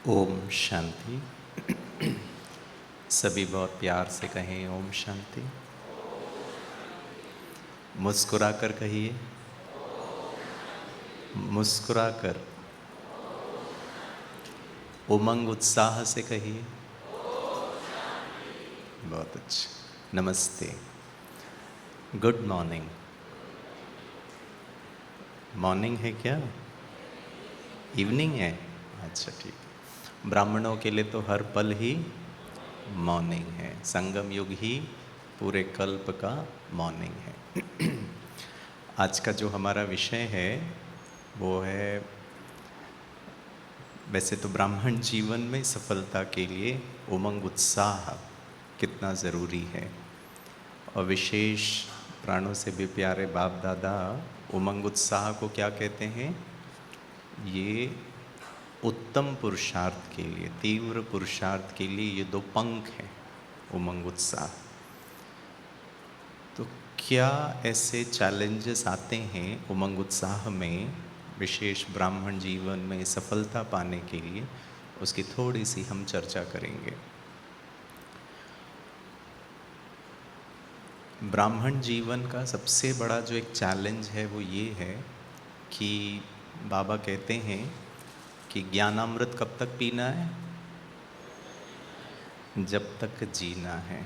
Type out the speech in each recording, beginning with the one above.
ओम शांति। सभी बहुत प्यार से कहें ओम शांति। मुस्कुराकर कहिए, मुस्कुराकर। उमंग उत्साह से कहिए। बहुत अच्छा। नमस्ते। Good morning. मॉर्निंग है क्या? इवनिंग है? अच्छा ठीक है। ब्राह्मणों के लिए तो हर पल ही मॉर्निंग है। संगम युग ही पूरे कल्प का मॉर्निंग है। आज का जो हमारा विषय है वो है, वैसे तो ब्राह्मण जीवन में सफलता के लिए उमंग उत्साह कितना ज़रूरी है। और विशेष प्राणों से भी प्यारे बाप दादा उमंग उत्साह को क्या कहते हैं? ये उत्तम पुरुषार्थ के लिए, तीव्र पुरुषार्थ के लिए ये दो पंख हैं, उमंग उत्साह। तो क्या ऐसे चैलेंजेस आते हैं उमंग उत्साह में, विशेष ब्राह्मण जीवन में सफलता पाने के लिए, उसकी थोड़ी सी हम चर्चा करेंगे। ब्राह्मण जीवन का सबसे बड़ा जो एक चैलेंज है वो ये है कि बाबा कहते हैं कि ज्ञानामृत कब तक पीना है? जब तक जीना है।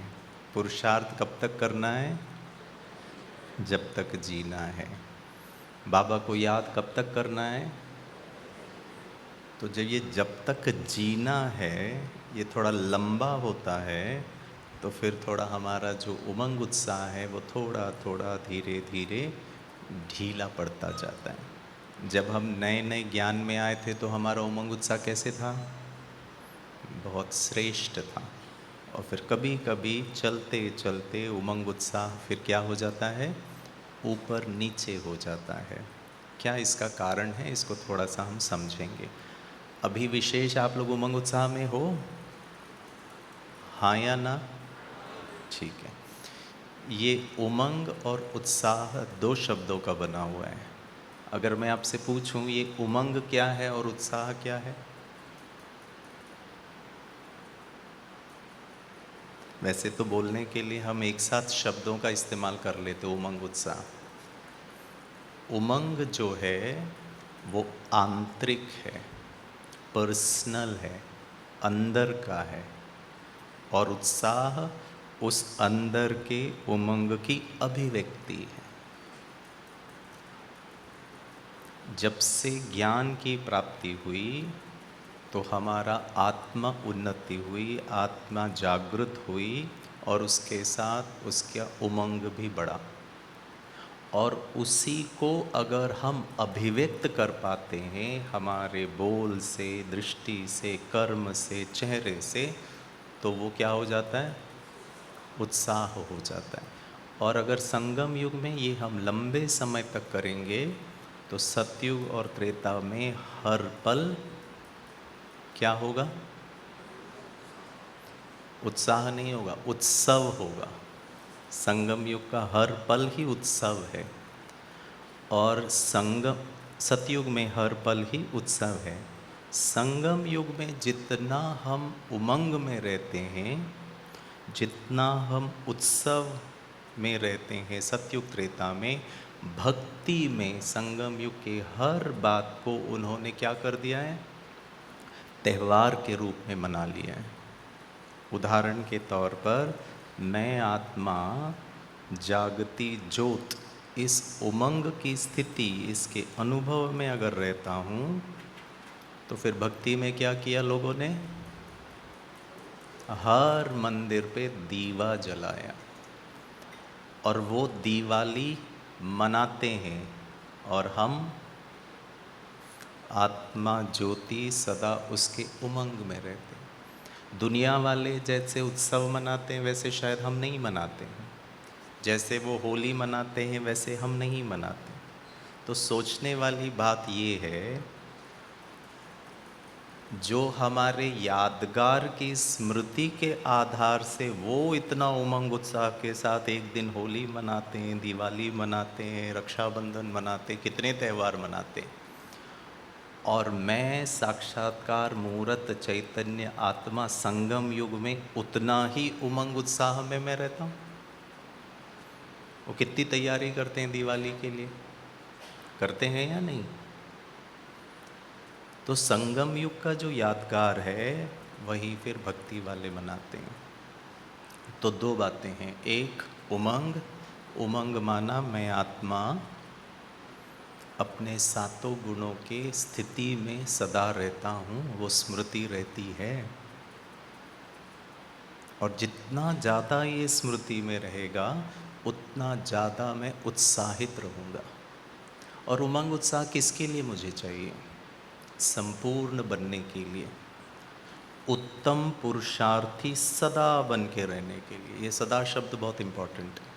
पुरुषार्थ कब तक करना है? जब तक जीना है। बाबा को याद कब तक करना है? तो जब ये जब तक जीना है ये थोड़ा लंबा होता है तो फिर थोड़ा हमारा जो उमंग उत्साह है वो थोड़ा थोड़ा धीरे धीरे ढीला पड़ता जाता है। जब हम नए नए ज्ञान में आए थे तो हमारा उमंग उत्साह कैसे था? बहुत श्रेष्ठ था। और फिर कभी कभी चलते चलते उमंग उत्साह फिर क्या हो जाता है? ऊपर नीचे हो जाता है। क्या इसका कारण है? इसको थोड़ा सा हम समझेंगे। अभी विशेष आप लोग उमंग उत्साह में हो? हाँ या ना? ठीक है। ये उमंग और उत्साह दो शब्दों का बना हुआ है। अगर मैं आपसे पूछूं ये उमंग क्या है और उत्साह क्या है? वैसे तो बोलने के लिए हम एक साथ शब्दों का इस्तेमाल कर लेते, उमंग उत्साह। उमंग जो है वो आंतरिक है, पर्सनल है, अंदर का है। और उत्साह उस अंदर के उमंग की अभिव्यक्ति है। जब से ज्ञान की प्राप्ति हुई तो हमारा आत्मा उन्नति हुई, आत्मा जागृत हुई और उसके साथ उसका उमंग भी बढ़ा। और उसी को अगर हम अभिव्यक्त कर पाते हैं हमारे बोल से, दृष्टि से, कर्म से, चेहरे से, तो वो क्या हो जाता है? उत्साह हो जाता है। और अगर संगम युग में ये हम लंबे समय तक करेंगे तो सतयुग और त्रेता में हर पल क्या होगा? उत्साह नहीं होगा, उत्सव होगा। संगम युग का हर पल ही उत्सव है और सतयुग में हर पल ही उत्सव है। संगम युग में जितना हम उमंग में रहते हैं, जितना हम उत्सव में रहते हैं सतयुग त्रेता में, भक्ति में संगम युग के हर बात को उन्होंने क्या कर दिया है? त्यौहार के रूप में मना लिया है। उदाहरण के तौर पर मैं आत्मा जागती ज्योत, इस उमंग की स्थिति, इसके अनुभव में अगर रहता हूँ तो फिर भक्ति में क्या किया लोगों ने? हर मंदिर पे दीवा जलाया और वो दिवाली मनाते हैं और हम आत्मा ज्योति सदा उसके उमंग में रहते हैं। दुनिया वाले जैसे उत्सव मनाते हैं वैसे शायद हम नहीं मनाते हैं, जैसे वो होली मनाते हैं वैसे हम नहीं मनाते। तो सोचने वाली बात ये है, जो हमारे यादगार की स्मृति के आधार से वो इतना उमंग उत्साह के साथ एक दिन होली मनाते हैं, दिवाली मनाते हैं, रक्षाबंधन मनाते हैं, कितने त्यौहार मनाते हैं, और मैं साक्षात्कार मूर्त चैतन्य आत्मा संगम युग में उतना ही उमंग उत्साह में मैं रहता हूँ। वो कितनी तैयारी करते हैं दिवाली के लिए, करते हैं या नहीं? तो संगम युग का जो यादगार है वही फिर भक्ति वाले मनाते हैं। तो दो बातें हैं, एक उमंग, उमंग माना मैं आत्मा अपने सातों गुणों के स्थिति में सदा रहता हूँ, वो स्मृति रहती है। और जितना ज़्यादा ये स्मृति में रहेगा उतना ज़्यादा मैं उत्साहित रहूँगा। और उमंग उत्साह किसके लिए मुझे चाहिए? संपूर्ण बनने के लिए, उत्तम पुरुषार्थी सदा बन के रहने के लिए। ये सदा शब्द बहुत इम्पोर्टेंट है।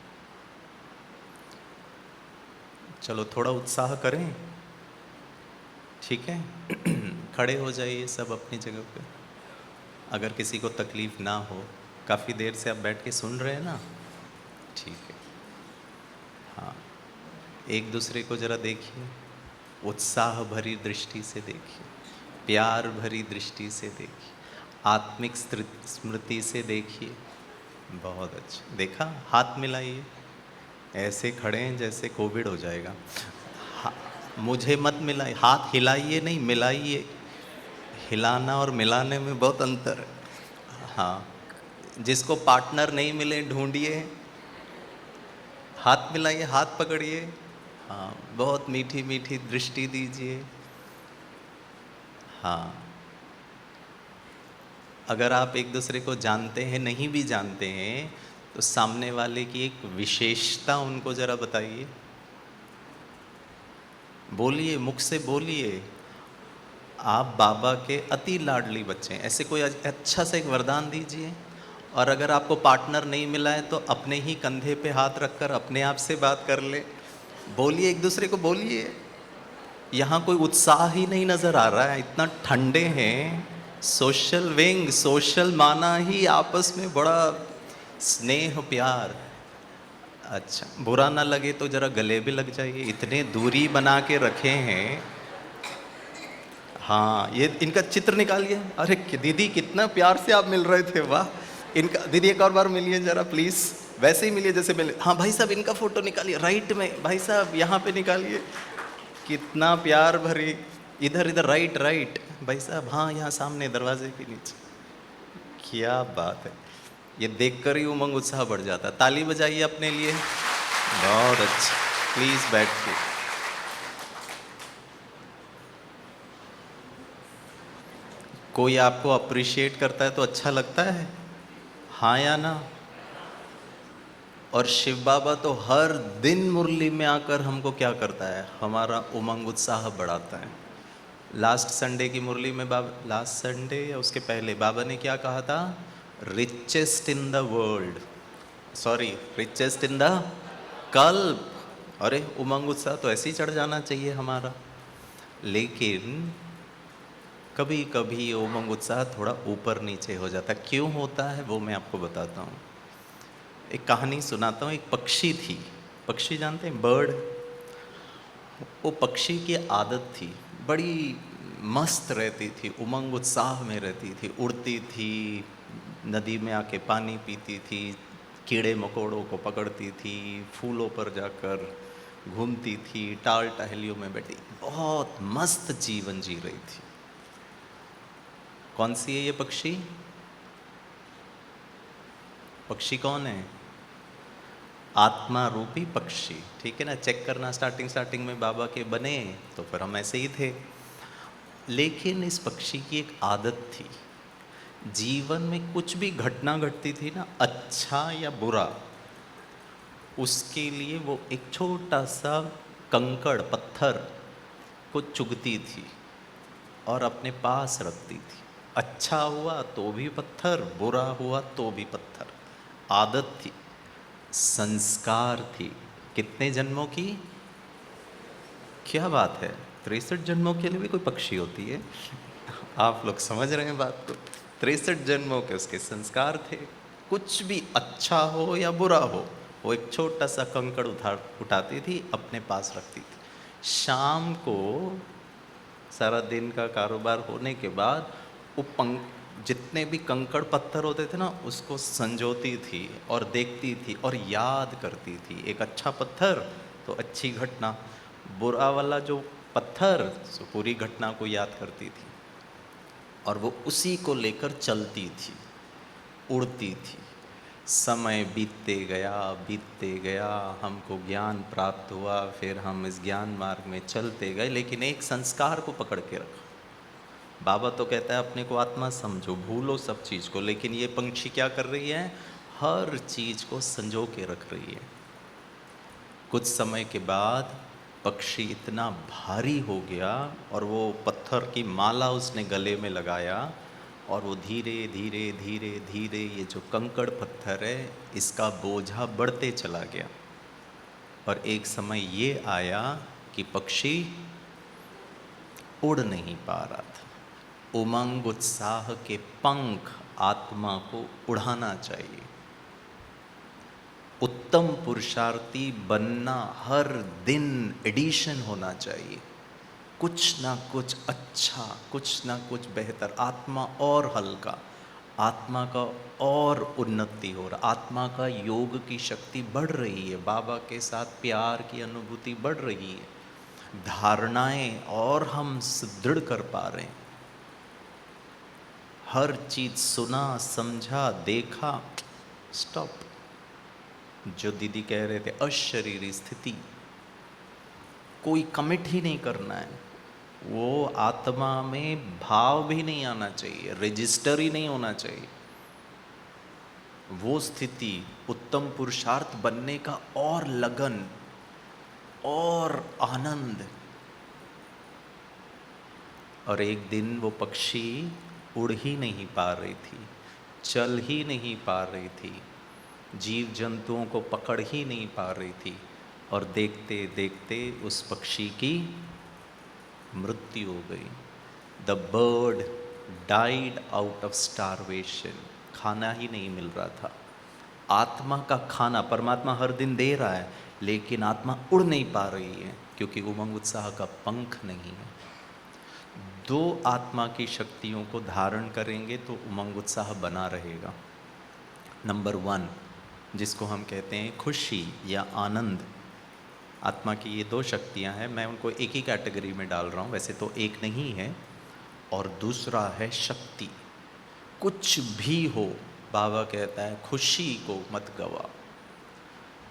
चलो थोड़ा उत्साह करें, ठीक है? खड़े हो जाइए सब अपनी जगह पे, अगर किसी को तकलीफ़ ना हो। काफ़ी देर से आप बैठ के सुन रहे हैं ना, ठीक है। हाँ, एक दूसरे को ज़रा देखिए, उत्साह भरी दृष्टि से देखिए, प्यार भरी दृष्टि से देखिए, आत्मिक स्मृति से देखिए। बहुत अच्छा, देखा? हाथ मिलाइए, ऐसे खड़े हैं जैसे कोविड हो जाएगा। मुझे मत मिलाइए, हाथ हिलाइए नहीं, मिलाइए। हिलाना और मिलाने में बहुत अंतर है। हाँ, जिसको पार्टनर नहीं मिले ढूंढिए, हाथ मिलाइए, हाथ पकड़िए। हाँ, बहुत मीठी मीठी दृष्टि दीजिए। हाँ, अगर आप एक दूसरे को जानते हैं, नहीं भी जानते हैं, तो सामने वाले की एक विशेषता उनको ज़रा बताइए। बोलिए, मुख से बोलिए। आप बाबा के अति लाडली बच्चे हैं, ऐसे कोई अच्छा सा एक वरदान दीजिए। और अगर आपको पार्टनर नहीं मिला है तो अपने ही कंधे पे हाथ रखकर अपने आप से बात कर ले। बोलिए, एक दूसरे को बोलिए। यहाँ कोई उत्साह ही नहीं नज़र आ रहा है, इतना ठंडे हैं। सोशल विंग, सोशल माना ही आपस में बड़ा स्नेह प्यार। अच्छा, बुरा ना लगे तो ज़रा गले भी लग जाइए, इतने दूरी बना के रखे हैं। हाँ, ये इनका चित्र निकालिए। अरे दीदी कितना प्यार से आप मिल रहे थे, वाह। इनका दीदी एक और बार मिलिए ज़रा प्लीज़, वैसे ही मिलिए जैसे मिले। हाँ भाई साहब, इनका फ़ोटो निकालिए राइट में, भाई साहब यहाँ पे निकालिए। कितना प्यार भरी, इधर इधर, राइट राइट भाई साहब, हाँ यहाँ सामने दरवाजे के नीचे। क्या बात है, ये देखकर ही उमंग उत्साह बढ़ जाता। ताली बजाइए अपने लिए। बहुत अच्छा, प्लीज़ बैठिए। कोई आपको अप्रिशिएट करता है तो अच्छा लगता है, हाँ या ना? और शिव बाबा तो हर दिन मुरली में आकर हमको क्या करता है, हमारा उमंग उत्साह बढ़ाता है। लास्ट संडे की मुरली में बाबा, लास्ट संडे या उसके पहले, बाबा ने क्या कहा था? Richest in the world, sorry richest in the कल्प। अरे उमंग उत्साह तो ऐसे ही चढ़ जाना चाहिए हमारा। लेकिन कभी कभी उमंग उत्साह थोड़ा ऊपर नीचे हो जाता है। क्यों होता है वो मैं आपको बताता हूँ। एक कहानी सुनाता हूँ। एक पक्षी थी, पक्षी जानते हैं, बर्ड। वो पक्षी की आदत थी, बड़ी मस्त रहती थी, उमंग उत्साह में रहती थी, उड़ती थी, नदी में आके पानी पीती थी, कीड़े मकोड़ों को पकड़ती थी, फूलों पर जाकर घूमती थी, टाल टहलियों में बैठी, बहुत मस्त जीवन जी रही थी। कौन सी है ये पक्षी? पक्षी कौन है? आत्मा रूपी पक्षी, ठीक है ना। चेक करना, स्टार्टिंग में बाबा के बने तो फिर हम ऐसे ही थे। लेकिन इस पक्षी की एक आदत थी, जीवन में कुछ भी घटना घटती थी ना, अच्छा या बुरा, उसके लिए वो एक छोटा सा कंकड़ पत्थर को चुगती थी और अपने पास रखती थी। अच्छा हुआ तो भी पत्थर, बुरा हुआ तो भी पत्थर। आदत थी, संस्कार थी। कितने जन्मों की? क्या बात है, 63 जन्मों के लिए भी कोई पक्षी होती है? आप लोग समझ रहे हैं बात को। 63 जन्मों के उसके संस्कार थे। कुछ भी अच्छा हो या बुरा हो, वो एक छोटा सा कंकड़ उठाती थी, अपने पास रखती थी। शाम को सारा दिन का कारोबार होने के बाद वो जितने भी कंकड़ पत्थर होते थे ना, उसको संजोती थी और देखती थी और याद करती थी। एक अच्छा पत्थर तो अच्छी घटना, बुरा वाला जो पत्थर तो पूरी घटना को याद करती थी, और वो उसी को लेकर चलती थी, उड़ती थी। समय बीतते गया, हमको ज्ञान प्राप्त हुआ, फिर हम इस ज्ञान मार्ग में चलते गए, लेकिन एक संस्कार को पकड़ के रखा। बाबा तो कहता है अपने को आत्मा समझो, भूलो सब चीज़ को, लेकिन ये पंछी क्या कर रही है? हर चीज़ को संजो के रख रही है। कुछ समय के बाद पक्षी इतना भारी हो गया और वो पत्थर की माला उसने गले में लगाया, और वो धीरे धीरे धीरे धीरे ये जो कंकड़ पत्थर है इसका बोझा बढ़ते चला गया। और एक समय ये आया कि पक्षी उड़ नहीं पा रहा था। उमंग उत्साह के पंख आत्मा को उड़ाना चाहिए। उत्तम पुरुषार्थी बनना हर दिन एडिशन होना चाहिए, कुछ ना कुछ अच्छा, कुछ ना कुछ बेहतर। आत्मा और हल्का, आत्मा का और उन्नति हो रहा, आत्मा का योग की शक्ति बढ़ रही है, बाबा के साथ प्यार की अनुभूति बढ़ रही है, धारणाएं और हम सुदृढ़ कर पा रहे हैं। हर चीज सुना, समझा, देखा, स्टॉप। जो दीदी कह रहे थे अशरीरी स्थिति, कोई कमिट ही नहीं करना है, वो आत्मा में भाव भी नहीं आना चाहिए, रजिस्टर ही नहीं होना चाहिए। वो स्थिति उत्तम पुरुषार्थ बनने का और लगन और आनंद। और एक दिन वो पक्षी उड़ ही नहीं पा रही थी, चल ही नहीं पा रही थी, जीव जंतुओं को पकड़ ही नहीं पा रही थी, और देखते देखते उस पक्षी की मृत्यु हो गई। The bird died out of starvation. खाना ही नहीं मिल रहा था। आत्मा का खाना परमात्मा हर दिन दे रहा है, लेकिन आत्मा उड़ नहीं पा रही है क्योंकि उमंग उत्साह का पंख नहीं है। दो आत्मा की शक्तियों को धारण करेंगे तो उमंग उत्साह बना रहेगा। नंबर 1, जिसको हम कहते हैं खुशी या आनंद, आत्मा की ये 2 शक्तियां हैं, मैं उनको एक ही कैटेगरी में डाल रहा हूँ, वैसे तो एक नहीं है। और दूसरा है शक्ति। कुछ भी हो, बाबा कहता है खुशी को मत गवा,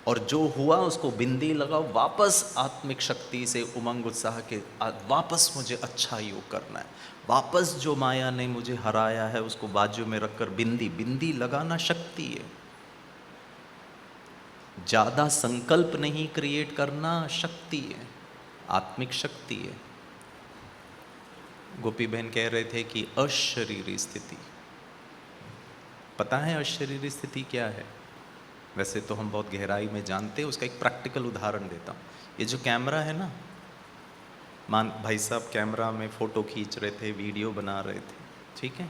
और जो हुआ उसको बिंदी लगाओ, वापस आत्मिक शक्ति से उमंग उत्साह के वापस मुझे अच्छा योग करना है, वापस जो माया ने मुझे हराया है उसको बाजू में रखकर बिंदी लगाना शक्ति है। ज़्यादा संकल्प नहीं क्रिएट करना शक्ति है, आत्मिक शक्ति है। गोपी बहन कह रहे थे कि अशरीरी स्थिति, पता है अशरीरी स्थिति क्या है? वैसे तो हम बहुत गहराई में जानते हैं, उसका एक प्रैक्टिकल उदाहरण देता हूँ। ये जो कैमरा है ना, भाई साहब कैमरा में फ़ोटो खींच रहे थे, वीडियो बना रहे थे, ठीक है।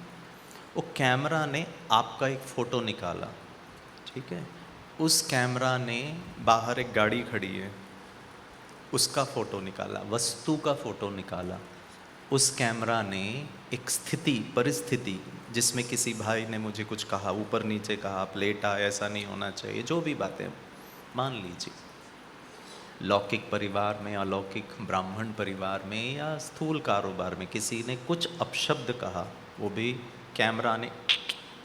वो कैमरा ने आपका एक फ़ोटो निकाला, ठीक है। उस कैमरा ने बाहर एक गाड़ी खड़ी है उसका फ़ोटो निकाला, वस्तु का फ़ोटो निकाला। उस कैमरा ने एक स्थिति, परिस्थिति जिसमें किसी भाई ने मुझे कुछ कहा, ऊपर नीचे कहा, आप लेट आए, ऐसा नहीं होना चाहिए, जो भी बातें मान लीजिए, लौकिक परिवार में, अलौकिक ब्राह्मण परिवार में या स्थूल कारोबार में किसी ने कुछ अपशब्द कहा, वो भी कैमरा ने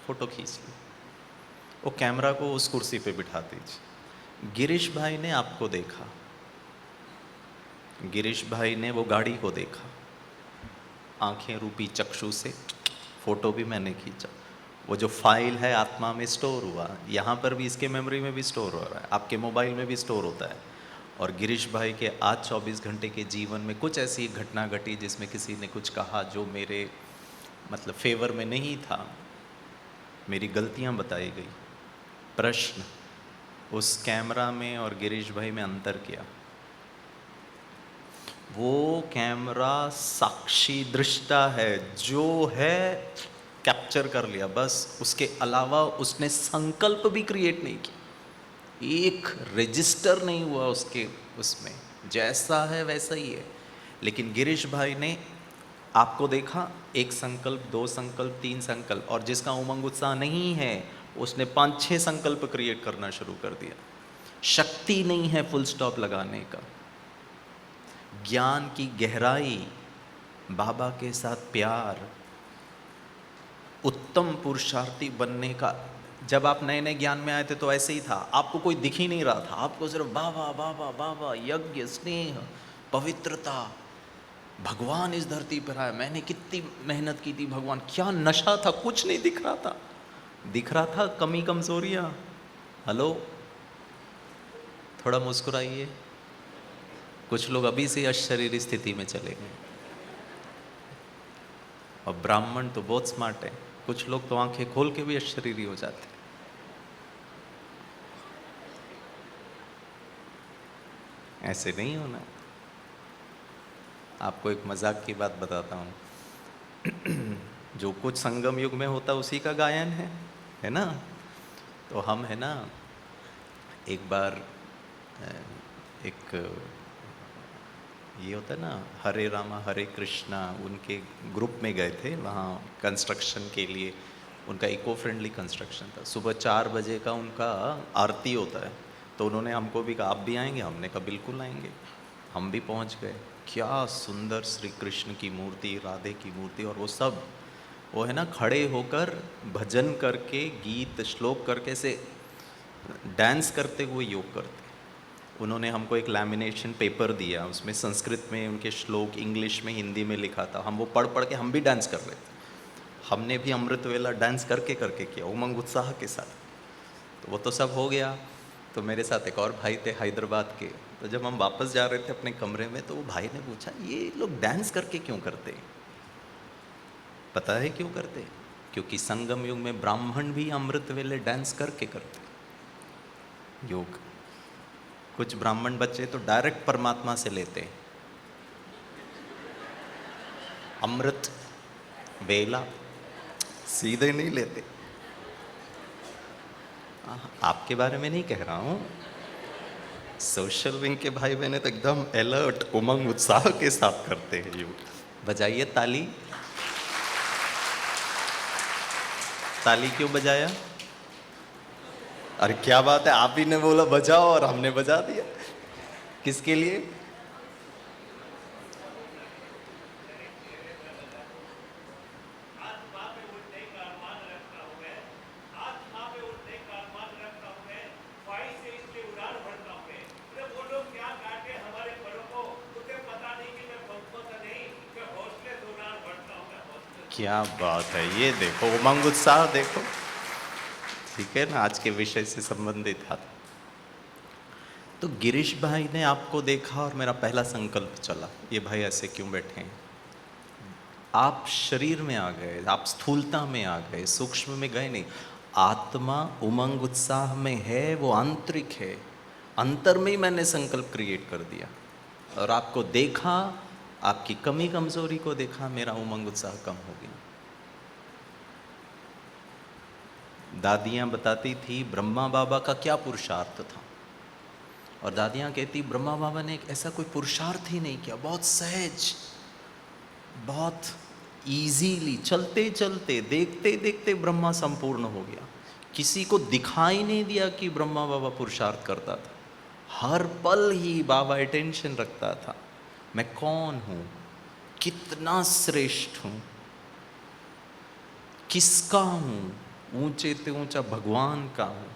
फ़ोटो खींच ली। वो कैमरा को उस कुर्सी पे बिठा दीजिए। गिरीश भाई ने आपको देखा, गिरीश भाई ने वो गाड़ी को देखा, आंखें रूपी चक्षु से फ़ोटो भी मैंने खींचा। वो जो फाइल है आत्मा में स्टोर हुआ, यहाँ पर भी इसके मेमोरी में भी स्टोर हो रहा है, आपके मोबाइल में भी स्टोर होता है। और गिरीश भाई के आज 24 घंटे के जीवन में कुछ ऐसी घटना घटी जिसमें किसी ने कुछ कहा जो मेरे मतलब फेवर में नहीं था, मेरी गलतियाँ बताई गई। प्रश्न, उस कैमरा में और गिरीश भाई में अंतर क्या? वो कैमरा साक्षी दृष्टा है, जो है कैप्चर कर लिया बस, उसके अलावा उसने संकल्प भी क्रिएट नहीं किया, एक रजिस्टर नहीं हुआ उसके, उसमें जैसा है वैसा ही है। लेकिन गिरीश भाई ने आपको देखा, एक संकल्प, दो संकल्प, तीन संकल्प, और जिसका उमंग उत्साह नहीं है उसने 5-6 संकल्प क्रिएट करना शुरू कर दिया। शक्ति नहीं है फुल स्टॉप लगाने का। ज्ञान की गहराई, बाबा के साथ प्यार, उत्तम पुरुषार्थी बनने का। जब आप नए नए ज्ञान में आए थे तो ऐसे ही था, आपको कोई दिख ही नहीं रहा था, आपको सिर्फ बाबा बाबा बाबा, यज्ञ, स्नेह, पवित्रता, भगवान इस धरती पर आया, मैंने कितनी मेहनत की थी, भगवान, क्या नशा था, कुछ नहीं दिख रहा था। दिख रहा था कमी कमजोरियां। हेलो, थोड़ा मुस्कुराइए। कुछ लोग अभी से अशरीरी स्थिति में चले गए। और ब्राह्मण तो बहुत स्मार्ट है, कुछ लोग तो आंखें खोल के भी अशरीरी हो जाते हैं। ऐसे नहीं होना। आपको एक मजाक की बात बताता हूँ। जो कुछ संगम युग में होता उसी का गायन है ना। तो हम है ना, एक बार एक ये होता है ना, हरे रामा हरे कृष्णा, उनके ग्रुप में गए थे वहाँ कंस्ट्रक्शन के लिए। उनका इको फ्रेंडली कंस्ट्रक्शन था। सुबह 4 बजे का उनका आरती होता है। तो उन्होंने हमको भी कहा आप भी आएंगे, हमने कहा बिल्कुल आएंगे। हम भी पहुँच गए। क्या सुंदर श्री कृष्ण की मूर्ति, राधे की मूर्ति, और वो सब वो है ना खड़े होकर भजन करके, गीत श्लोक करके से डांस करते हुए योग करते। उन्होंने हमको एक लैमिनेशन पेपर दिया, उसमें संस्कृत में उनके श्लोक, इंग्लिश में, हिंदी में लिखा था। हम वो पढ़ पढ़ के हम भी डांस कर रहे थे। हमने भी अमृत वेला डांस करके करके किया, उमंग उत्साह के साथ। तो वो तो सब हो गया। तो मेरे साथ एक और भाई थे हैदराबाद के। तो जब हम वापस जा रहे थे अपने कमरे में, तो वो भाई ने पूछा ये लोग डांस करके क्यों करते? पता है क्यों करते? क्योंकि संगम युग में ब्राह्मण भी अमृत वेले डांस करके करते योग। कुछ ब्राह्मण बच्चे तो डायरेक्ट परमात्मा से लेते हैं अमृत वेला, सीधे नहीं लेते। आपके बारे में नहीं कह रहा हूं। सोशल विंग के भाई बहने तो एकदम अलर्ट, उमंग उत्साह के साथ करते हैं योग। बजाइए ताली। ताली क्यों बजाया? अरे क्या बात है, आप ही ने बोला बजाओ और हमने बजा दिया। किसके लिए? क्या बात है, ये देखो उमंग उत्साह देखो। ठीक है ना, आज के विषय से संबंधित था। तो गिरीश भाई ने आपको देखा और मेरा पहला संकल्प चला, ये भाई ऐसे क्यों बैठे हैं। आप शरीर में आ गए, आप स्थूलता में आ गए, सूक्ष्म में गए नहीं। आत्मा उमंग उत्साह में है, वो आंतरिक है। अंतर में ही मैंने संकल्प क्रिएट कर दिया और आपको देखा, आपकी कमी कमजोरी को देखा, मेरा उमंग उत्साह कम हो गया। दादियाँ बताती थी ब्रह्मा बाबा का क्या पुरुषार्थ था, और दादियाँ कहती ब्रह्मा बाबा ने एक ऐसा कोई पुरुषार्थ ही नहीं किया, बहुत सहज, बहुत इजीली, चलते चलते, देखते देखते ब्रह्मा संपूर्ण हो गया। किसी को दिखाई नहीं दिया कि ब्रह्मा बाबा पुरुषार्थ करता था। हर पल ही बाबा अटेंशन रखता था, मैं कौन हूँ, कितना श्रेष्ठ हूँ, किसका हूँ, ऊंचे से ऊंचा भगवान का हूँ,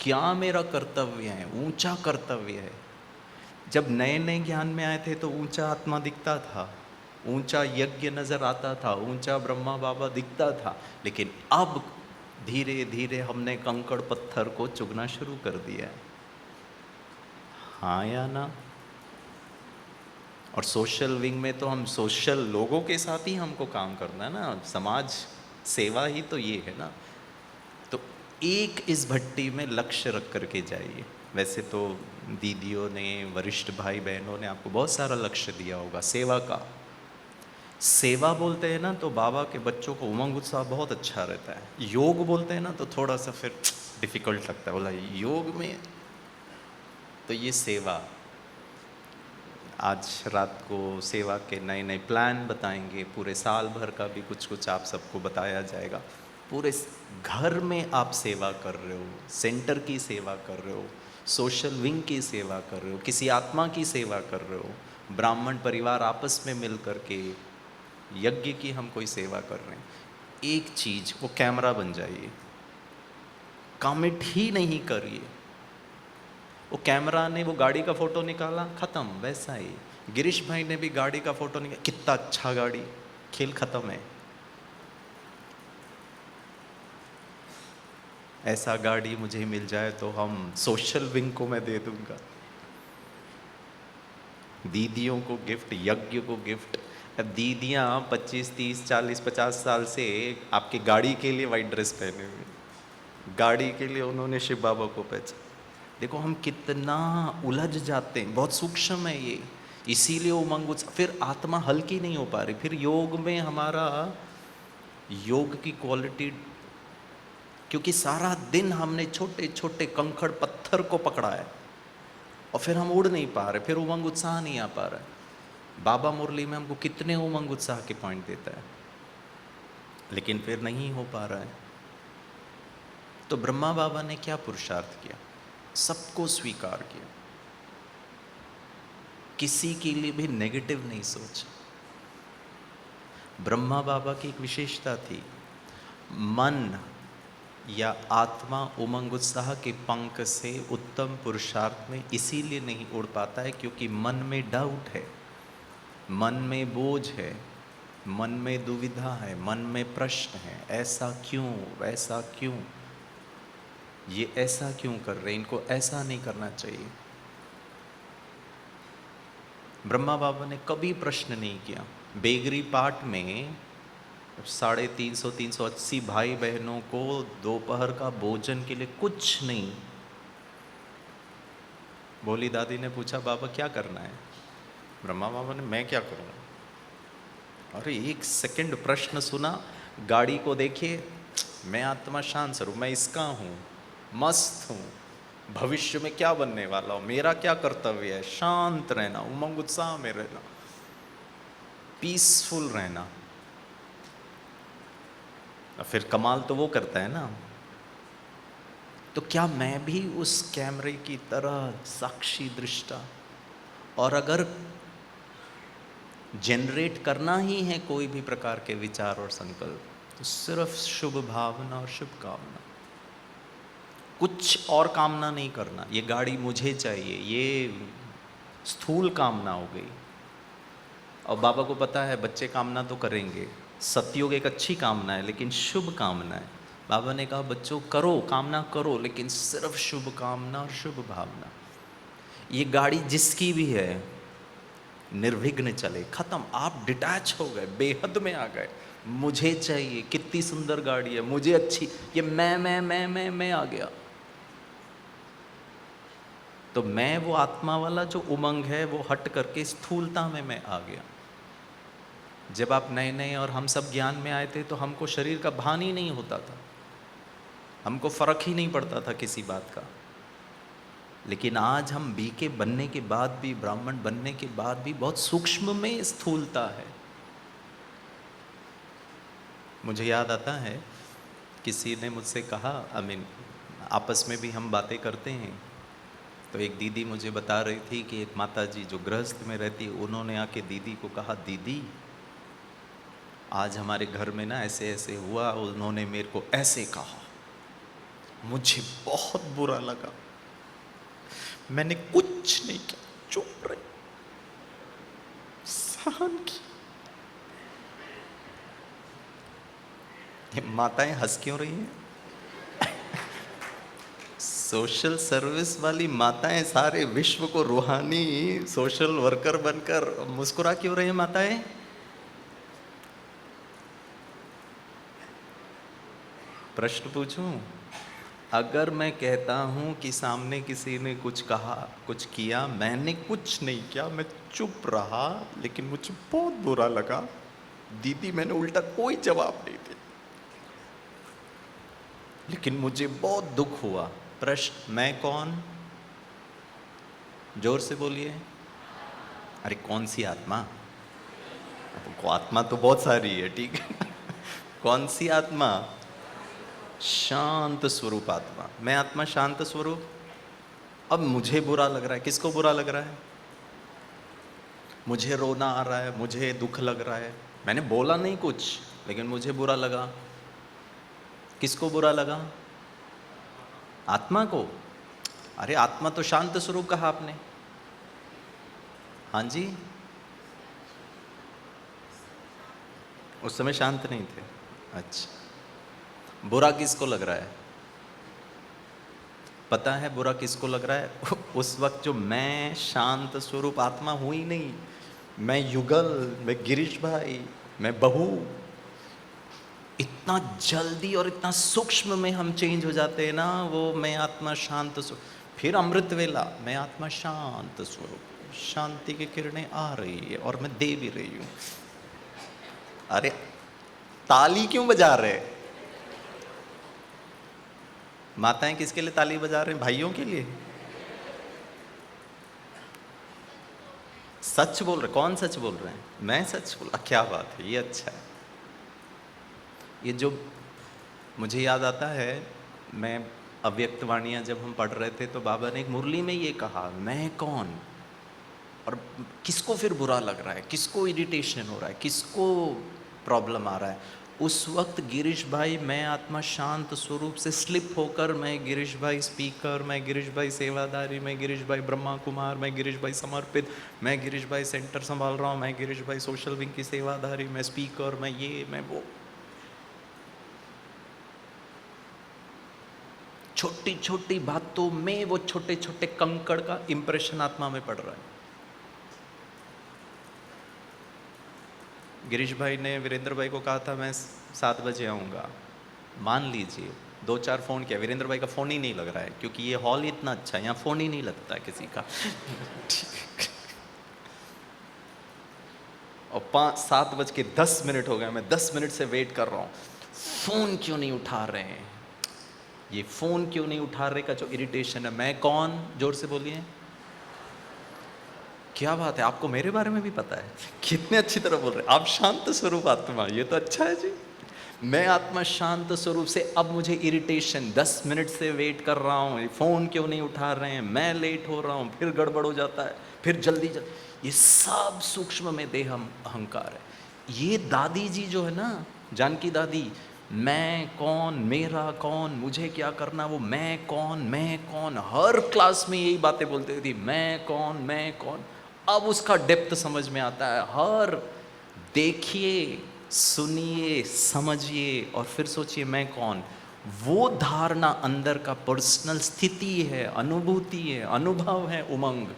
क्या मेरा कर्तव्य है, ऊंचा कर्तव्य है। जब नए नए ज्ञान में आए थे तो ऊंचा आत्मा दिखता था, ऊंचा यज्ञ नजर आता था, ऊंचा ब्रह्मा बाबा दिखता था। लेकिन अब धीरे धीरे हमने कंकड़ पत्थर को चुगना शुरू कर दिया है। हाँ या ना? और सोशल विंग में तो हम सोशल लोगों के साथ ही हमको काम करना है ना, समाज सेवा ही तो ये है ना। तो एक इस भट्टी में लक्ष्य रख करके जाइए। वैसे तो दीदियों ने, वरिष्ठ भाई बहनों ने आपको बहुत सारा लक्ष्य दिया होगा सेवा का। सेवा बोलते हैं ना तो बाबा के बच्चों को उमंग उत्साह बहुत अच्छा रहता है। योग बोलते हैं ना तो थोड़ा सा फिर डिफिकल्ट लगता है, बोला योग में। तो ये सेवा, आज रात को सेवा के नए नए प्लान बताएंगे, पूरे साल भर का भी कुछ कुछ आप सबको बताया जाएगा। पूरे घर में आप सेवा कर रहे हो, सेंटर की सेवा कर रहे हो, सोशल विंग की सेवा कर रहे हो, किसी आत्मा की सेवा कर रहे हो, ब्राह्मण परिवार आपस में मिल कर के यज्ञ की हम कोई सेवा कर रहे हैं। एक चीज, वो कैमरा बन जाइए, कमेंट ही नहीं करिए। वो कैमरा ने वो गाड़ी का फोटो निकाला, खत्म। वैसा ही गिरीश भाई ने भी गाड़ी का फोटो निकाला, कितना अच्छा गाड़ी, खेल खत्म है। ऐसा गाड़ी मुझे मिल जाए तो हम सोशल विंग को मैं दे दूंगा, दीदियों को गिफ्ट, यज्ञ को गिफ्ट। अब दीदियाँ 25, 30, 40, 50 साल से आपकी गाड़ी के लिए वाइट ड्रेस पहने हुए, गाड़ी के लिए उन्होंने शिव बाबा को पहचाना। देखो हम कितना उलझ जाते हैं, बहुत सूक्ष्म है ये। इसीलिए उमंग फिर आत्मा हल्की नहीं हो पा रही। फिर योग में हमारा योग की क्वालिटी, क्योंकि सारा दिन हमने छोटे छोटे कंकड़ पत्थर को पकड़ा है और फिर हम उड़ नहीं पा रहे, फिर उमंग उत्साह नहीं आ पा रहा है। बाबा मुरली में हमको कितने उमंग उत्साह के पॉइंट देता है, लेकिन फिर नहीं हो पा रहा है। तो ब्रह्मा बाबा ने क्या पुरुषार्थ किया, सबको स्वीकार किया, किसी के लिए भी नेगेटिव नहीं सोचा। ब्रह्मा बाबा की एक विशेषता थी, मन या आत्मा उमंग उत्साह के पंख से उत्तम पुरुषार्थ में इसीलिए नहीं उड़ पाता है क्योंकि मन में डाउट है, मन में बोझ है, मन में दुविधा है, मन में प्रश्न है। ऐसा क्यों, वैसा क्यों, ये ऐसा क्यों कर रहे, इनको ऐसा नहीं करना चाहिए। ब्रह्मा बाबा ने कभी प्रश्न नहीं किया। बेगरी पाठ में 350, 380 भाई बहनों को दोपहर का भोजन के लिए कुछ नहीं। बोली दादी ने पूछा, बाबा क्या करना है? ब्रह्मा बाबा ने, मैं क्या करूँ? अरे एक सेकंड प्रश्न सुना, गाड़ी को देखिए, मैं आत्मा शांत स्वरूप, मैं इसका हूँ, मस्त हूँ, भविष्य में क्या बनने वाला हूँ, मेरा क्या कर्तव्य है, शांत रहना, उमंग उत्साह में रहना, पीसफुल रहना। फिर कमाल तो वो करता है ना। तो क्या मैं भी उस कैमरे की तरह साक्षी दृष्टा, और अगर जनरेट करना ही है कोई भी प्रकार के विचार और संकल्प, तो सिर्फ शुभ भावना और शुभ कामना, कुछ और कामना नहीं करना। ये गाड़ी मुझे चाहिए, ये स्थूल कामना हो गई। और बाबा को पता है बच्चे कामना तो करेंगे, सतयुग एक अच्छी कामना है लेकिन शुभ कामना है। बाबा ने कहा बच्चों करो, कामना करो, लेकिन सिर्फ शुभ कामना और शुभ भावना। ये गाड़ी जिसकी भी है निर्विघ्न चले, खत्म। आप डिटैच हो गए, बेहद में आ गए। मुझे चाहिए, कितनी सुंदर गाड़ी है, मुझे अच्छी, ये मैं आ गया। तो मैं वो आत्मा वाला जो उमंग है वो हट करके स्थूलता में मैं आ गया। जब आप नए नए और हम सब ज्ञान में आए थे तो हमको शरीर का भान ही नहीं होता था, हमको फर्क ही नहीं पड़ता था किसी बात का। लेकिन आज हम बीके बनने के बाद भी, ब्राह्मण बनने के बाद भी बहुत सूक्ष्म में स्थूलता है। मुझे याद आता है किसी ने मुझसे कहा, आपस में भी हम बातें करते हैं, तो एक दीदी मुझे बता रही थी कि एक माता जी जो गृहस्थ में रहती है, उन्होंने आके दीदी को कहा, दीदी आज हमारे घर में ना ऐसे ऐसे हुआ, उन्होंने मेरे को ऐसे कहा, मुझे बहुत बुरा लगा, मैंने कुछ नहीं किया, चुप रही, सहन की। ये माताएं हंस क्यों रही हैं? सोशल सर्विस वाली माताएं सारे विश्व को रूहानी सोशल वर्कर बनकर मुस्कुरा क्यों रही हैं माताएं? प्रश्न पूछूं? अगर मैं कहता हूं कि सामने किसी ने कुछ कहा, कुछ किया, मैंने कुछ नहीं किया, मैं चुप रहा, लेकिन मुझे बहुत बुरा लगा, दीदी मैंने उल्टा कोई जवाब नहीं दिया, लेकिन मुझे बहुत दुख हुआ। प्रश्न, मैं कौन? जोर से बोलिए। अरे कौन सी आत्मा? आपको आत्मा तो बहुत सारी है, ठीक है। कौन सी आत्मा? शांत स्वरूप आत्मा। मैं आत्मा शांत स्वरूप। अब मुझे बुरा लग रहा है, किसको बुरा लग रहा है? मुझे रोना आ रहा है, मुझे दुख लग रहा है, मैंने बोला नहीं कुछ, लेकिन मुझे बुरा लगा। किसको बुरा लगा? आत्मा को। अरे आत्मा तो शांत स्वरूप कहा आपने। हाँ जी, उस समय शांत नहीं थे। अच्छा, बुरा किसको लग रहा है? पता है बुरा किसको लग रहा है? उस वक्त जो मैं शांत स्वरूप आत्मा हूं ही नहीं, मैं युगल, मैं गिरीश भाई, मैं बहू, इतना जल्दी और इतना सूक्ष्म में हम चेंज हो जाते हैं ना। वो मैं आत्मा शांत स्वरूप, फिर अमृत वेला, मैं आत्मा शांत स्वरूप, शांति की किरणें आ रही है और मैं दे भी रही हूं। अरे ताली क्यों बजा रहे? माताएं किसके लिए ताली बजा रहे हैं? भाइयों के लिए। सच बोल रहे? कौन सच बोल रहे हैं? मैं सच बोला? क्या बात है, ये अच्छा है। ये जो मुझे याद आता है, मैं अव्यक्त वाणियाँ जब हम पढ़ रहे थे तो बाबा ने एक मुरली में ये कहा, मैं कौन, और किसको फिर बुरा लग रहा है, किसको इरिटेशन हो रहा है, किसको प्रॉब्लम आ रहा है। उस वक्त गिरीश भाई मैं आत्मा शांत स्वरूप से स्लिप होकर, मैं गिरीश भाई स्पीकर, मैं गिरीश भाई सेवादारी, मैं गिरीश भाई ब्रह्मा कुमार, मैं गिरीश भाई समर्पित, मैं गिरीश भाई सेंटर संभाल रहा हूँ, मैं गिरीश भाई सोशल विंग की सेवादारी, मैं स्पीकर, मैं ये मैं वो, छोटी छोटी बातों में वो छोटे छोटे कंकड़ का इंप्रेशन आत्मा में पड़ रहा है। गिरीश भाई ने वीरेंद्र भाई को कहा था मैं 7 बजे आऊँगा, मान लीजिए 2-4 फ़ोन किया, वीरेंद्र भाई का फ़ोन ही नहीं लग रहा है, क्योंकि ये हॉल इतना अच्छा है, यहाँ फ़ोन ही नहीं लगता है किसी का। और 7:10 हो गए, मैं 10 मिनट से वेट कर रहा हूँ, फ़ोन क्यों नहीं उठा रहे हैं? ये फ़ोन क्यों नहीं उठा रहे का जो इरिटेशन है। मैं कौन? जोर से बोलिए। क्या बात है, आपको मेरे बारे में भी पता है, कितने अच्छी तरह बोल रहे हैं आप। शांत स्वरूप आत्मा, ये तो अच्छा है जी। मैं आत्मा शांत स्वरूप से, अब मुझे इरिटेशन, 10 मिनट से वेट कर रहा हूँ, फ़ोन क्यों नहीं उठा रहे हैं, मैं लेट हो रहा हूँ, फिर गड़बड़ हो जाता है, फिर जल्दी ये सब सूक्ष्म में देह अहंकार है। ये दादी जी जो है ना, जानकी दादी, मैं कौन, मेरा कौन, मुझे क्या करना, वो मैं कौन, हर क्लास में यही बातें बोलती थी, मैं कौन मैं कौन। अब उसका डेप्थ समझ में आता है। हर देखिए, सुनिए, समझिए और फिर सोचिए मैं कौन। वो धारणा अंदर का पर्सनल स्थिति है, अनुभूति है, अनुभव है, उमंग।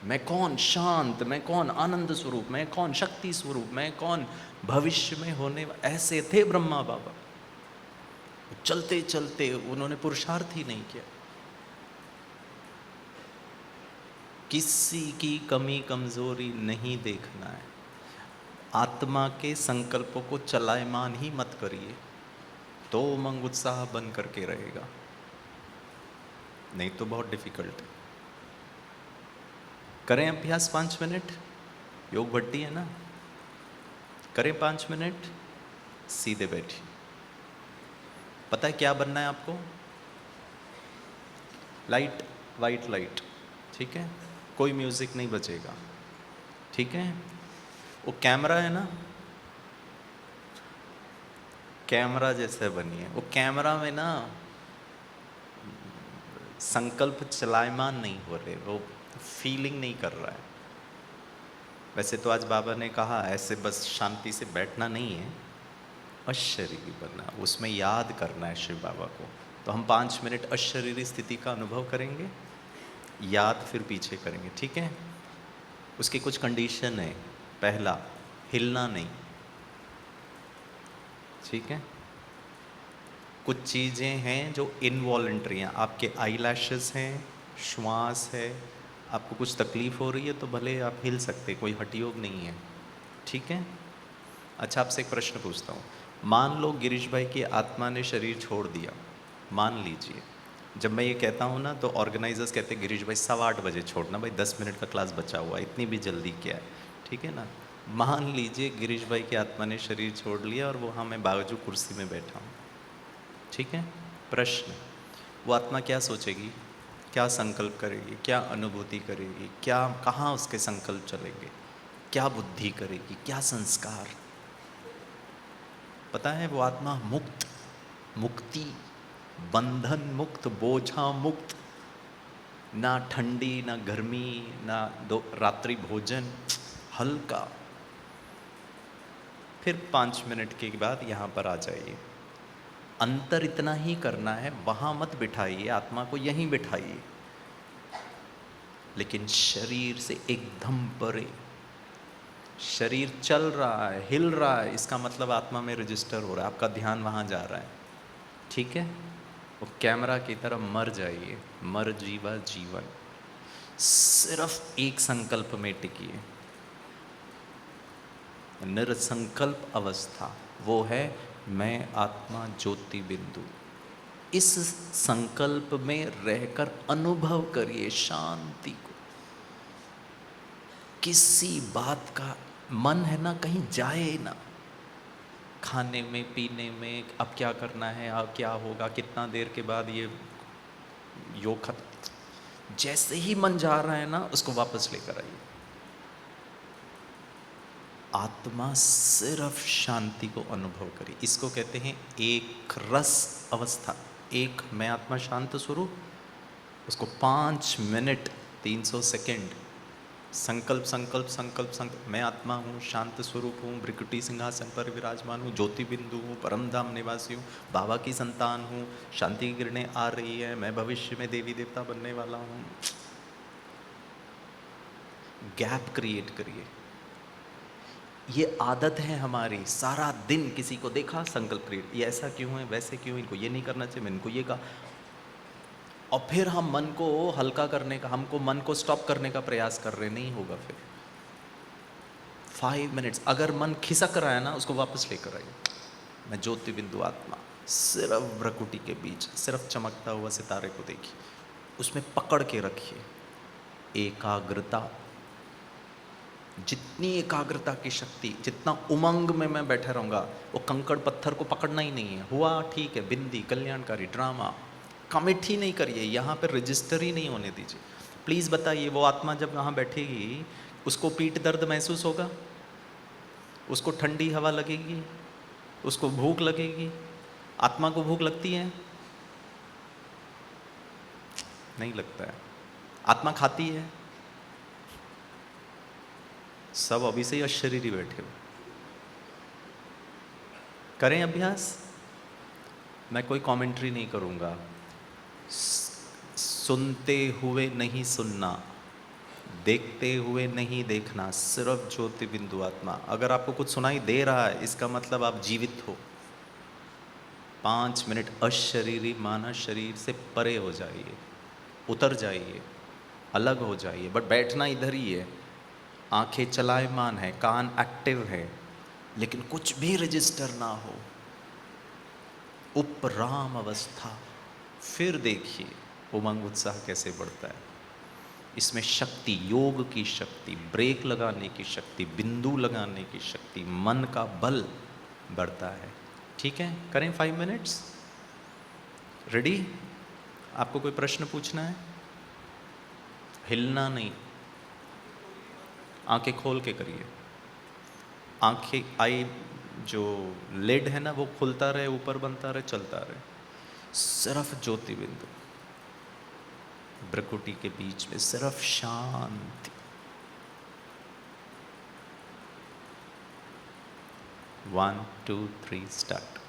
मैं कौन शांत, मैं कौन आनंद स्वरूप, मैं कौन शक्ति स्वरूप, मैं कौन भविष्य में होने। ऐसे थे ब्रह्मा बाबा। चलते चलते उन्होंने पुरुषार्थ ही नहीं किया। किसी की कमी कमजोरी नहीं देखना है। आत्मा के संकल्पों को चलायमान ही मत करिए, तो उमंग उत्साह बन करके रहेगा, नहीं तो बहुत डिफिकल्ट है। करें अभ्यास 5 मिनट, योग भट्टी है ना, करें 5 मिनट, सीधे बैठिए। पता है क्या बनना है आपको? लाइट, वाइट लाइट, ठीक है, कोई म्यूजिक नहीं बजेगा, ठीक है। वो कैमरा है ना, कैमरा जैसे बनिए। वो कैमरा में ना संकल्प चलायमान नहीं हो रहे, वो फीलिंग नहीं कर रहा है। वैसे तो आज बाबा ने कहा ऐसे बस शांति से बैठना नहीं है, अशरीरी बनना, उसमें याद करना है शिव बाबा को। तो हम 5 मिनट अशरीरी स्थिति का अनुभव करेंगे, याद फिर पीछे करेंगे, ठीक है। उसकी कुछ कंडीशन है। पहला, हिलना नहीं, ठीक है। कुछ चीज़ें हैं जो इनवॉलेंट्री हैं, आपके आई लैशेस हैं, श्वास है, आपको कुछ तकलीफ़ हो रही है तो भले आप हिल सकते, कोई हठयोग नहीं है, ठीक है। अच्छा, आपसे एक प्रश्न पूछता हूँ। मान लो गिरीश भाई की आत्मा ने शरीर छोड़ दिया, मान लीजिए, जब मैं ये कहता हूँ ना तो ऑर्गेनाइजर्स कहते हैं गिरीश भाई 8:15 छोड़ना भाई, 10 मिनट का क्लास बचा हुआ है, इतनी भी जल्दी क्या है, ठीक है ना। मान लीजिए गिरीश भाई की आत्मा ने शरीर छोड़ लिया और वो हाँ मैं बाजू कुर्सी में बैठा हूँ, ठीक है। प्रश्न, वो आत्मा क्या सोचेगी, क्या संकल्प करेगी, क्या अनुभूति करेगी, क्या कहाँ उसके संकल्प चलेंगे, क्या बुद्धि करेगी, क्या संस्कार। पता है वो आत्मा मुक्त, मुक्ति, बंधन मुक्त, बोझा मुक्त, ना ठंडी ना गर्मी ना दो रात्रि भोजन, हल्का। फिर 5 मिनट के बाद यहाँ पर आ जाइए, अंतर इतना ही करना है, वहाँ मत बिठाइए आत्मा को, यहीं बिठाइए, लेकिन शरीर से एकदम परे। शरीर चल रहा है, हिल रहा है, इसका मतलब आत्मा में रजिस्टर हो रहा है, आपका ध्यान वहाँ जा रहा है, ठीक है। वो कैमरा की तरह मर जाइए, मर जीवा जीवन, सिर्फ एक संकल्प में टिकिए, निरसंकल्प अवस्था, वो है मैं आत्मा ज्योति बिंदु। इस संकल्प में रहकर अनुभव करिए शांति को। किसी बात का मन है ना कहीं जाए ना, खाने में पीने में, अब क्या करना है, अब क्या होगा, कितना देर के बाद ये योग खत्म, जैसे ही मन जा रहा है ना उसको वापस लेकर आइए। आत्मा सिर्फ शांति को अनुभव करी, इसको कहते हैं एक रस अवस्था। एक मैं आत्मा शांत स्वरूप, उसको 5 मिनट 300 सेकेंड संकल्प संकल्प संकल्प संकल्प, मैं आत्मा हूँ, शांत स्वरूप हूँ, भ्रिकुटी सिंहासन पर विराजमान हूँ, ज्योति बिंदु हूँ, परम धाम निवासी हूँ, बाबा की संतान हूँ, शांति की किरणें आ रही है, मैं भविष्य में देवी देवता बनने वाला हूँ। गैप क्रिएट करिए, ये आदत है हमारी, सारा दिन किसी को देखा संकल्प क्रिएट, ये ऐसा क्यों है, वैसे क्यों, इनको ये नहीं करना चाहिए, मैं इनको ये कहा, और फिर हम मन को हल्का करने का, हमको मन को स्टॉप करने का प्रयास कर रहे, नहीं होगा। फिर 5 मिनट्स, अगर मन खिसक रहा है ना उसको वापस लेकर आइए, मैं ज्योति बिंदु आत्मा, सिर्फ भ्रकुटी के बीच सिर्फ चमकता हुआ सितारे को देखिए, उसमें पकड़ के रखिए एकाग्रता। जितनी एकाग्रता की शक्ति, जितना उमंग में मैं बैठा रहूँगा, वो कंकड़ पत्थर को पकड़ना ही नहीं है, हुआ ठीक है, बिंदी कल्याणकारी ड्रामा, कमिट ही नहीं करिए, यहाँ पर रजिस्टर ही नहीं होने दीजिए। प्लीज़ बताइए वो आत्मा जब वहाँ बैठेगी उसको पीठ दर्द महसूस होगा, उसको ठंडी हवा लगेगी, उसको भूख लगेगी, आत्मा को भूख लगती है? नहीं लगता है। आत्मा खाती है? सब अभी से ही अशरीरी बैठे हो। करें अभ्यास, मैं कोई कमेंट्री नहीं करूँगा। सुनते हुए नहीं सुनना, देखते हुए नहीं देखना, सिर्फ ज्योति बिंदु आत्मा। अगर आपको कुछ सुनाई दे रहा है इसका मतलब आप जीवित हो। 5 मिनट अशरीरी मानस शरीर से परे हो जाइए, उतर जाइए, अलग हो जाइए, बट बैठना इधर ही है। आंखें चलायमान है, कान एक्टिव है, लेकिन कुछ भी रजिस्टर ना हो, उपराम अवस्था। फिर देखिए उमंग उत्साह कैसे बढ़ता है। इसमें शक्ति, योग की शक्ति, ब्रेक लगाने की शक्ति, बिंदु लगाने की शक्ति, मन का बल बढ़ता है। ठीक है, करें 5 मिनट्स। रेडी? आपको कोई प्रश्न पूछना है? हिलना नहीं, आंखें खोल के करिए। आंखें, आई जो लेड है ना वो खुलता रहे, ऊपर बनता रहे, चलता रहे, सिर्फ ज्योति बिंदु भ्रकुटी के बीच में, सिर्फ शांति। 1 2 3 स्टार्ट।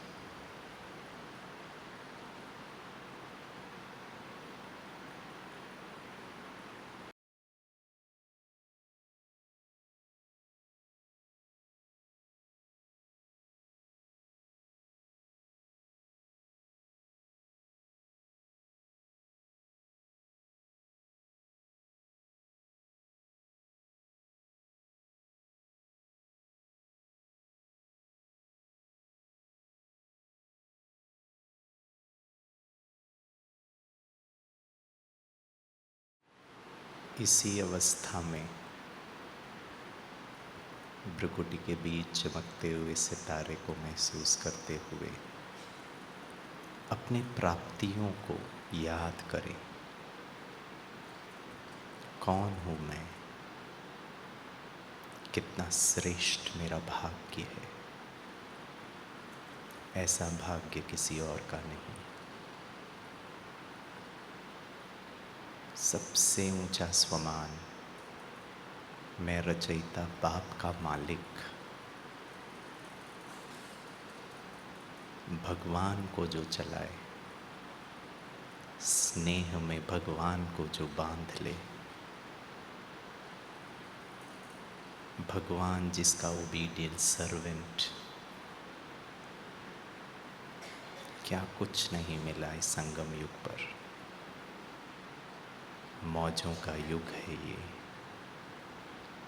इसी अवस्था में भ्रुकुटी के बीच चमकते हुए सितारे को महसूस करते हुए अपनी प्राप्तियों को याद करें। कौन हूँ मैं, कितना श्रेष्ठ मेरा भाग्य है। ऐसा भाग्य किसी और का नहीं। सबसे ऊंचा स्वमान, मैं रचयिता बाप का मालिक, भगवान को जो चलाए, स्नेह में भगवान को जो बांध ले, भगवान जिसका ओबीडियंट सर्वेंट। क्या कुछ नहीं मिला इस संगम युग पर। मौजों का युग है ये,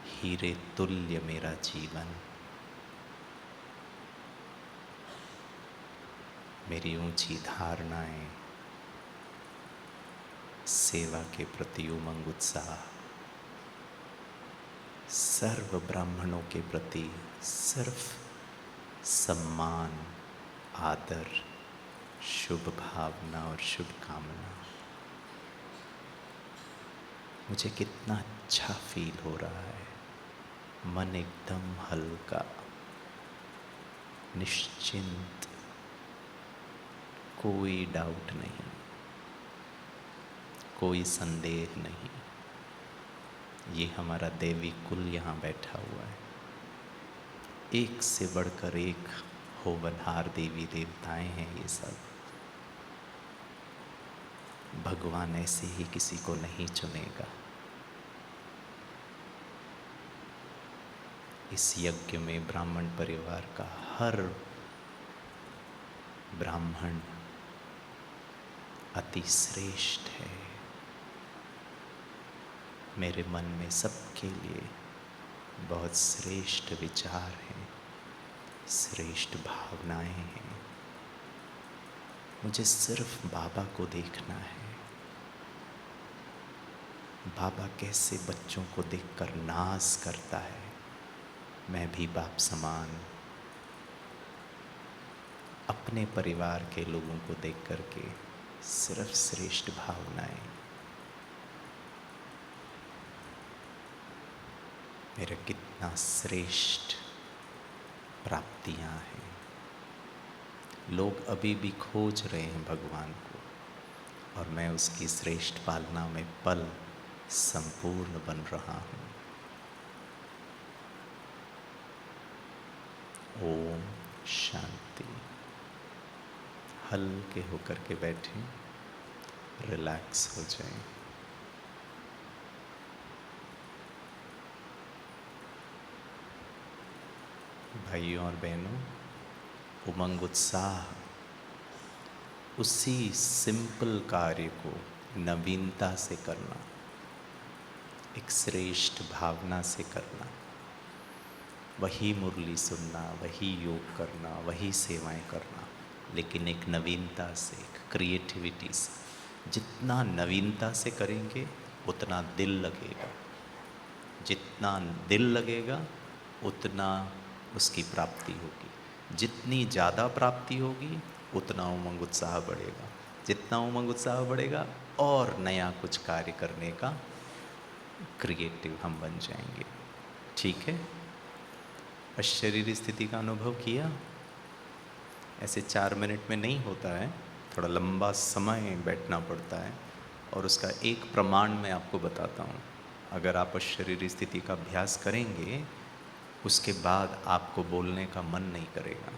हीरे तुल्य मेरा जीवन। मेरी ऊंची धारणाएं, सेवा के प्रति उमंग उत्साह, सर्व ब्राह्मणों के प्रति सिर्फ सम्मान, आदर, शुभ भावना और शुभकामना। मुझे कितना अच्छा फील हो रहा है। मन एकदम हल्का, निश्चिंत, कोई डाउट नहीं, कोई संदेह नहीं। ये हमारा दैवी कुल यहाँ बैठा हुआ है। एक से बढ़कर एक होवनहार देवी देवताएं हैं ये सब। भगवान ऐसे ही किसी को नहीं चुनेगा। इस यज्ञ में ब्राह्मण परिवार का हर ब्राह्मण अति श्रेष्ठ है। मेरे मन में सबके लिए बहुत श्रेष्ठ विचार हैं, श्रेष्ठ भावनाएं हैं। मुझे सिर्फ बाबा को देखना है। बाबा कैसे बच्चों को देखकर नाज करता है। मैं भी बाप समान अपने परिवार के लोगों को देख करके सिर्फ श्रेष्ठ भावनाएं। मेरा कितना श्रेष्ठ प्राप्तियां हैं। लोग अभी भी खोज रहे हैं भगवान को, और मैं उसकी श्रेष्ठ पालना में पल संपूर्ण बन रहा हूँ। ओम शांति। हल्के होकर के बैठें, रिलैक्स हो जाएं। भाइयों और बहनों, उमंग उत्साह उसी सिंपल कार्य को नवीनता से करना, एक श्रेष्ठ भावना से करना, वही मुरली सुनना, वही योग करना, वही सेवाएं करना, लेकिन एक नवीनता से, एक क्रिएटिविटी से। जितना नवीनता से करेंगे उतना दिल लगेगा, जितना दिल लगेगा उतना उसकी प्राप्ति होगी। जितनी ज़्यादा प्राप्ति होगी उतना उमंग उत्साह बढ़ेगा। जितना उमंग उत्साह बढ़ेगा और नया कुछ कार्य करने का क्रिएटिव हम बन जाएंगे। ठीक है, अशरीरी स्थिति का अनुभव किया। ऐसे 4 मिनट में नहीं होता है, थोड़ा लंबा समय बैठना पड़ता है। और उसका एक प्रमाण मैं आपको बताता हूँ। अगर आप अशरीरी स्थिति का अभ्यास करेंगे, उसके बाद आपको बोलने का मन नहीं करेगा,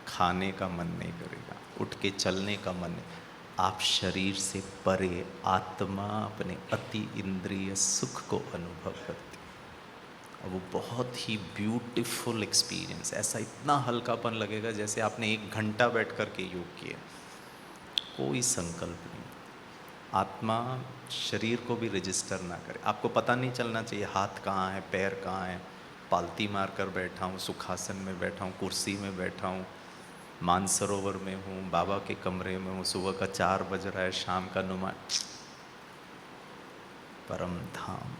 खाने का मन नहीं करेगा, उठ के चलने का मन नहीं। आप शरीर से परे आत्मा अपने अति इंद्रिय सुख को अनुभव करते हैं। और वो बहुत ही ब्यूटीफुल एक्सपीरियंस। ऐसा इतना हल्कापन लगेगा जैसे आपने 1 घंटा बैठ कर के योग किया। कोई संकल्प नहीं। आत्मा शरीर को भी रजिस्टर ना करे। आपको पता नहीं चलना चाहिए हाथ कहाँ है, पैर कहाँ है। पालती मार कर बैठा हूँ, सुखासन में बैठा हूँ, कुर्सी में बैठा हूँ, मानसरोवर में हूँ, बाबा के कमरे में हूँ, सुबह का 4 बज रहा है, शाम का नुमा। परम धाम,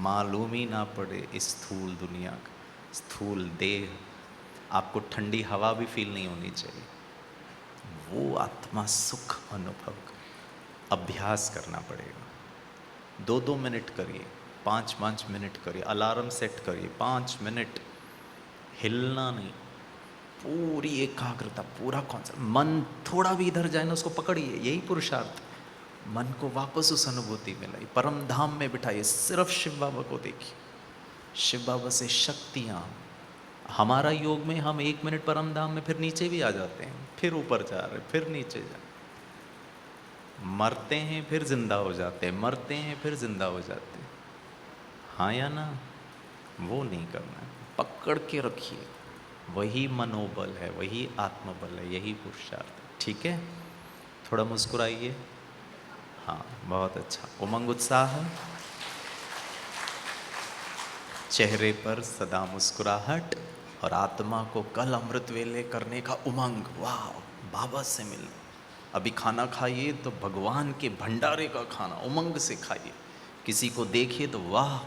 मालूम ही ना पड़े इस स्थूल दुनिया का, स्थूल देह, आपको ठंडी हवा भी फील नहीं होनी चाहिए, वो आत्मा सुख अनुभव कर। अभ्यास करना पड़ेगा। 2-2 मिनट करिए, 5-5 मिनट करिए, अलार्म सेट करिए, 5 मिनट, हिलना नहीं, पूरी एकाग्रता, पूरा कॉन्सेंट्रेट। मन थोड़ा भी इधर जाए ना उसको पकड़िए, यही पुरुषार्थ। मन को वापस उस अनुभूति में लाइए, परम धाम में बिठाइए, सिर्फ शिव बाबा को देखिए, शिव बाबा से शक्तियाँ। हमारा योग में हम 1 मिनट परम धाम में फिर नीचे भी आ जाते हैं, फिर ऊपर जा रहे, फिर नीचे जा, मरते हैं फिर जिंदा हो जाते हैं, मरते हैं फिर जिंदा हो जाते हैं। हाँ या ना? वो नहीं करना है, पकड़ के रखिए, वही मनोबल है, वही आत्मबल है, यही पुरुषार्थ है। ठीक है, थोड़ा मुस्कुराइए। हाँ, बहुत अच्छा। उमंग उत्साह, चेहरे पर सदा मुस्कुराहट, और आत्मा को कल अमृत वेले करने का उमंग। वाह, बाबा से मिल। अभी खाना खाइए तो भगवान के भंडारे का खाना उमंग से खाइए। किसी को देखिए तो वाह,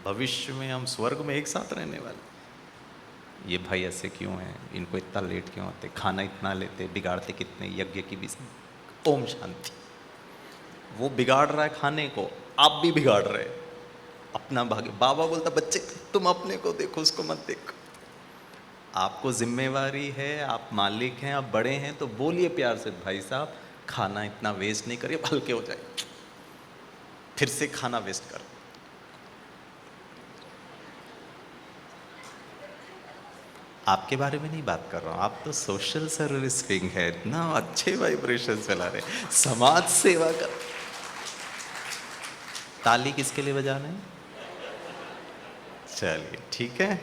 भविष्य में हम स्वर्ग में एक साथ रहने वाले। ये भाई ऐसे क्यों हैं, इनको इतना लेट क्यों आते, खाना इतना लेते, बिगाड़ते कितने यज्ञ की भी। ओम शांति। वो बिगाड़ रहा है खाने को, आप भी बिगाड़ रहे, अपना भाग्य। बाबा बोलता बच्चे तुम अपने को देखो, उसको मत देखो। आपको जिम्मेवारी है, आप मालिक हैं, आप बड़े हैं, तो बोलिए प्यार से, भाई साहब खाना इतना वेस्ट नहीं करिए, हल्के हो जाए, फिर से खाना वेस्ट कर। आपके बारे में नहीं बात कर रहा हूँ, आप तो सोशल सर्विस विंग है, इतना अच्छे वाइब्रेशन चला रहे, समाज सेवा कर। ताली किसके लिए बजाना है? चलिए ठीक है,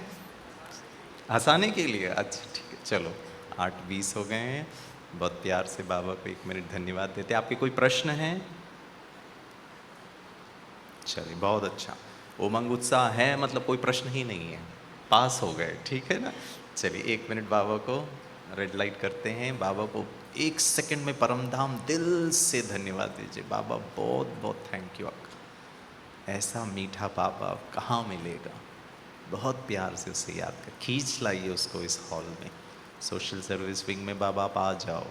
हंसाने के लिए। अच्छा ठीक है, चलो 8:20 हो गए हैं। बहुत प्यार से बाबा को 1 मिनट धन्यवाद देते। आपके कोई प्रश्न है? चलिए बहुत अच्छा। उमंग उत्साह है मतलब कोई प्रश्न ही नहीं है, पास हो गए, ठीक है ना। चलिए 1 मिनट बाबा को रेड लाइट करते हैं। बाबा को 1 सेकंड में परमधाम दिल से धन्यवाद दीजिए। बाबा बहुत बहुत थैंक यू आपका, ऐसा मीठा बाबा कहाँ मिलेगा। बहुत प्यार से उसे याद कर, खींच लाइए उसको इस हॉल में। सोशल सर्विस विंग में बाबा आप आ जाओ,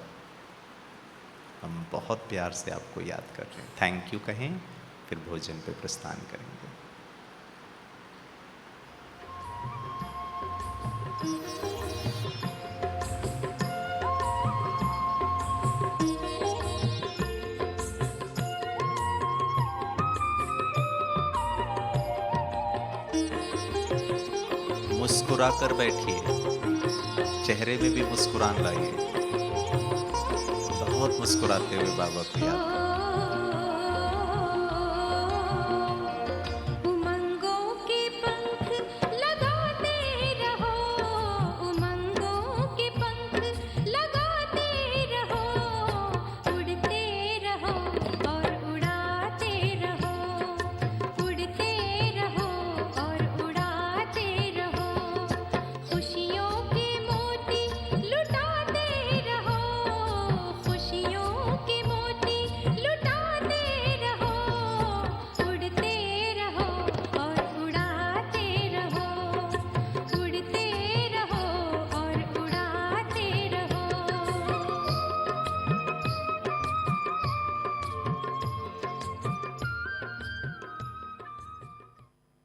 हम बहुत प्यार से आपको याद कर रहे हैं। थैंक यू कहें, फिर भोजन पे प्रस्थान करेंगे। मुस्कुरा कर बैठिए, चेहरे में भी मुस्कुरान लाइए। बहुत मुस्कुराते हुए बाबा को याद करें।